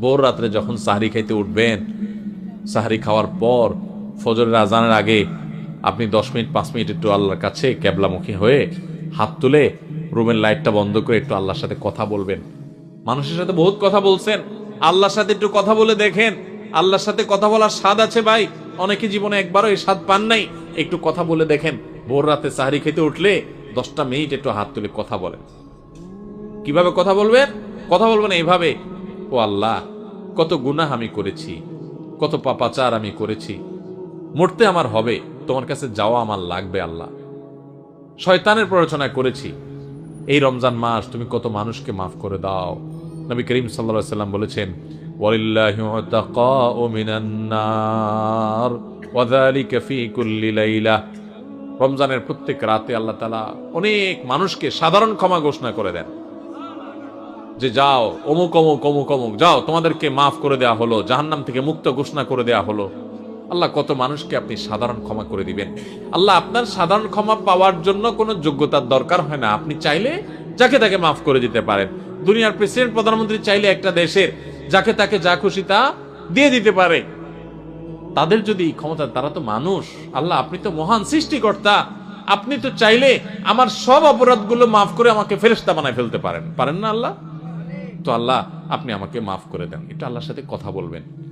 ভোর রাত্রে যখন সাহরি খাইতে উঠবেন, সাহরি খাওয়ার পর ফজরের আজানের আগে আপনি 10 মিনিট 5 মিনিট একটু আল্লাহর কাছে ক্যাবলামুখী হয়ে হাত তুলে রুমের লাইটটা বন্ধ করে একটু আল্লাহর সাথে কথা বলবেন। মানুষের সাথে বহুত কথা বলছেন, আল্লাহর সাথে একটু কথা বলে দেখেন। আল্লাহর সাথে কথা বলার স্বাদ আছে ভাই, অনেকে জীবনে একবারও এই স্বাদ পান নাই। একটু কথা বলে দেখেন। ভোর রাতে সাহরি খেতে উঠলে 10টা মিনিট একটু হাত তুলে কথা বলেন। কিভাবে কথা বলবেন? কথা বলবেন এইভাবে, ও আল্লাহ, কত গুনাহ আমি করেছি, কত পাপাচার আমি করেছি, মরতে আমার হবে, তোমার কাছে যাওয়া আমার লাগবে আল্লাহ। শয়তানের প্ররোচনা করেছি, এই রমজান মাস তুমি কত মানুষকে মাফ করে দাও। নবী করিম সাল্লাল্লাহু আলাইহি ওয়াসাল্লাম বলেছেন, ওয়ালিল্লাহি উতাকাউ মিনান নার ওয়া যালিকা ফি কুল্লি লাইলা। রমজানের প্রত্যেক রাতে আল্লাহ তাআলা অনেক মানুষকে সাধারণ ক্ষমা ঘোষণা করে দেন, যে যাও অমুক অমুক অমুক অমুক, যাও তোমাদেরকে মাফ করে দেয়া হলো, জাহান্নাম থেকে মুক্ত ঘোষণা করে দেয়া হলো। আল্লাহ কত মানুষকে আপনি সাধারণ ক্ষমা করে দিবেন। আল্লাহ আপনার সাধারণ ক্ষমা পাওয়ার জন্য কোনো যোগ্যতার দরকার হয় না, আপনি চাইলে যাকে তাকে মাফ করে দিতে পারেন। দুনিয়ার প্রেসিডেন্ট প্রধানমন্ত্রী চাইলে একটা দেশের যাকে তাকে যা খুশি তা দিয়ে দিতে পারে। তাদের যদি ক্ষমতা, তারা তো মানুষ। আল্লাহ আপনি তো মহান সৃষ্টিকর্তা, আপনি তো চাইলে আমার সব অপরাধগুলো মাফ করে আমাকে ফেরেশতা বানায় ফেলতে পারেন, পারেন না আল্লাহ? তো আল্লাহ আপনি আমাকে মাফ করে দেন, এটা আল্লাহর সাথে কথা বলবেন।